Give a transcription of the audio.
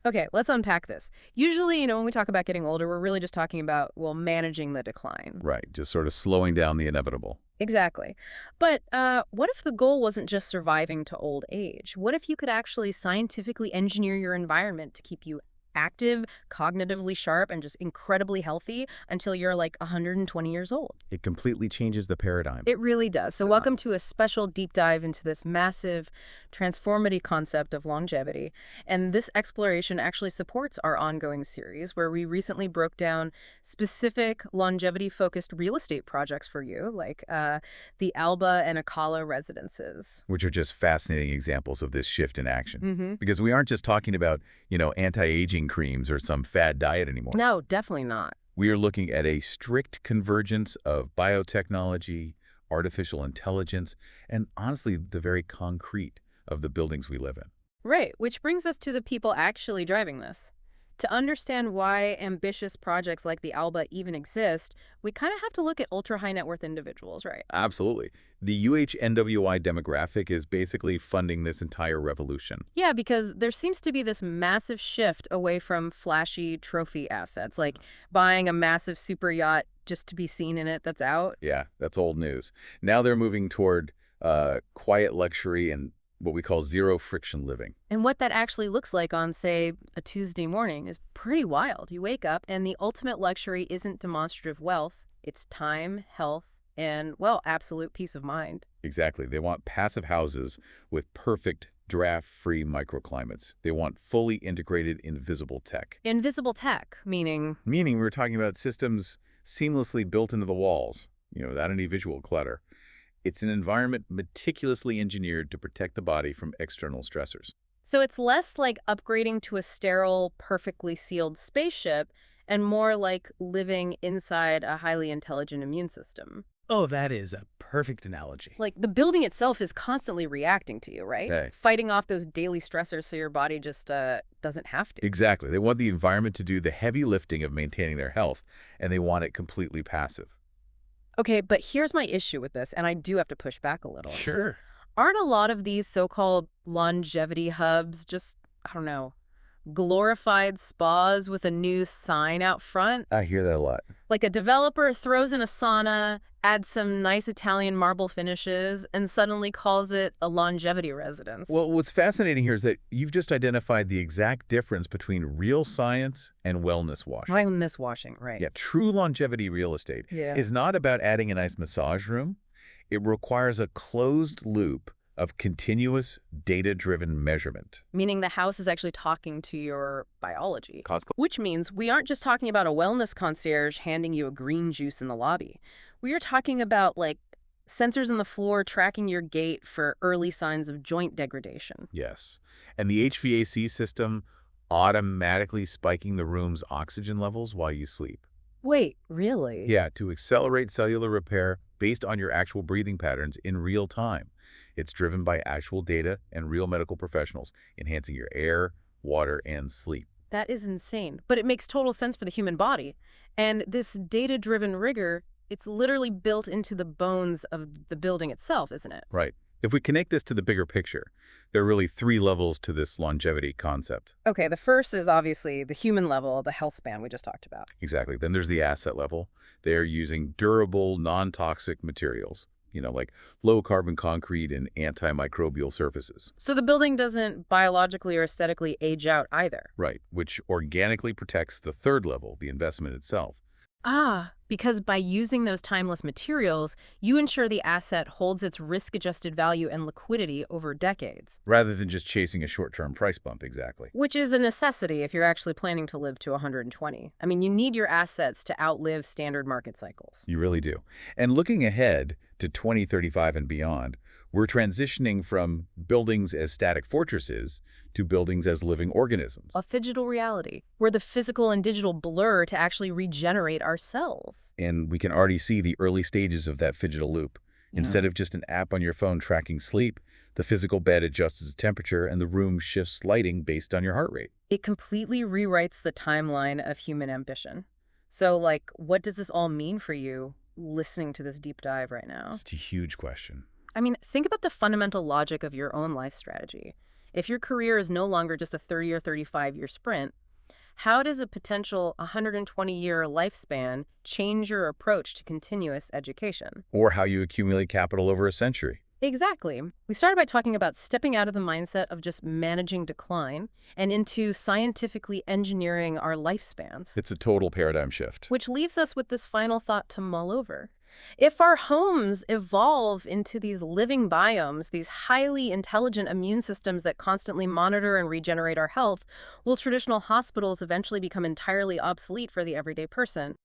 Okay, let's unpack this. Usually, when we talk about getting older, we're really just talking about, well, managing the decline. Right, just sort of slowing down the inevitable. Exactly. But what if the goal wasn't just surviving to old age? What if you could actually scientifically engineer your environment to keep you active, cognitively sharp, and just incredibly healthy until you're like 120 years old? It completely changes the paradigm. It really does. So welcome to a special deep dive into this massive, transformative concept of longevity. And this exploration actually supports our ongoing series where we recently broke down specific longevity-focused real estate projects for you, like the Alba and Akala residences. Which are just fascinating examples of this shift in action. Mm-hmm. Because we aren't just talking about, anti-aging creams or some fad diet anymore. No, definitely not. We are looking at a strict convergence of biotechnology, artificial intelligence, and honestly, the very concrete of the buildings we live in. Right, which brings us to the people actually driving this. To understand why ambitious projects like the ALBA even exist, we kind of have to look at ultra-high net worth individuals, right? Absolutely. The UHNWI demographic is basically funding this entire revolution. Yeah, because there seems to be this massive shift away from flashy trophy assets, like buying a massive super yacht just to be seen in it that's out. Yeah, that's old news. Now they're moving toward quiet luxury and what we call zero-friction living. And what that actually looks like on, say, a Tuesday morning is pretty wild. You wake up and the ultimate luxury isn't demonstrative wealth, it's time, health, and, well, absolute peace of mind. Exactly. They want passive houses with perfect draft-free microclimates. They want fully integrated invisible tech. Invisible tech, meaning... Meaning we're talking about systems seamlessly built into the walls, without any visual clutter. It's an environment meticulously engineered to protect the body from external stressors. So it's less like upgrading to a sterile, perfectly sealed spaceship and more like living inside a highly intelligent immune system. Oh, that is a perfect analogy. Like the building itself is constantly reacting to you, right? Hey. Fighting off those daily stressors so your body just doesn't have to. Exactly. They want the environment to do the heavy lifting of maintaining their health, and they want it completely passive. Okay, but here's my issue with this, and I do have to push back a little. Sure. Aren't a lot of these so-called longevity hubs just, I don't know, glorified spas with a new sign out front? I hear that a lot. Like a developer throws in a sauna, adds some nice Italian marble finishes, and suddenly calls it a longevity residence. Well, what's fascinating here is that you've just identified the exact difference between real science and wellness washing. Wellness washing, right. Yeah, true longevity real estate is not about adding a nice massage room. It requires a closed loop of continuous data-driven measurement. Meaning the house is actually talking to your biology. Costco. Which means we aren't just talking about a wellness concierge handing you a green juice in the lobby. We are talking about, like, sensors in the floor tracking your gait for early signs of joint degradation. Yes. And the HVAC system automatically spiking the room's oxygen levels while you sleep. Wait, really? Yeah, to accelerate cellular repair based on your actual breathing patterns in real time. It's driven by actual data and real medical professionals, enhancing your air, water, and sleep. That is insane. But it makes total sense for the human body. And this data-driven rigor, it's literally built into the bones of the building itself, isn't it? Right. If we connect this to the bigger picture, there are really 3 levels to this longevity concept. Okay, the first is obviously the human level, the health span we just talked about. Exactly. Then there's the asset level. They're using durable, non-toxic materials, like low-carbon concrete and antimicrobial surfaces. So the building doesn't biologically or aesthetically age out either. Right, which organically protects the third level, the investment itself. Ah, because by using those timeless materials, you ensure the asset holds its risk-adjusted value and liquidity over decades. Rather than just chasing a short-term price bump, exactly. Which is a necessity if you're actually planning to live to 120. I mean, you need your assets to outlive standard market cycles. You really do. And looking ahead to 2035 and beyond, we're transitioning from buildings as static fortresses to buildings as living organisms. A phygital reality, where the physical and digital blur to actually regenerate our cells. And we can already see the early stages of that phygital loop. Yeah. Instead of just an app on your phone tracking sleep, the physical bed adjusts its temperature and the room shifts lighting based on your heart rate. It completely rewrites the timeline of human ambition. So, like, what does this all mean for you listening to this deep dive right now? It's a huge question. I mean, think about the fundamental logic of your own life strategy. If your career is no longer just a 30 or 35-year sprint, how does a potential 120-year lifespan change your approach to continuous education? Or how you accumulate capital over a century. Exactly. We started by talking about stepping out of the mindset of just managing decline and into scientifically engineering our lifespans. It's a total paradigm shift. Which leaves us with this final thought to mull over. If our homes evolve into these living biomes, these highly intelligent immune systems that constantly monitor and regenerate our health, will traditional hospitals eventually become entirely obsolete for the everyday person?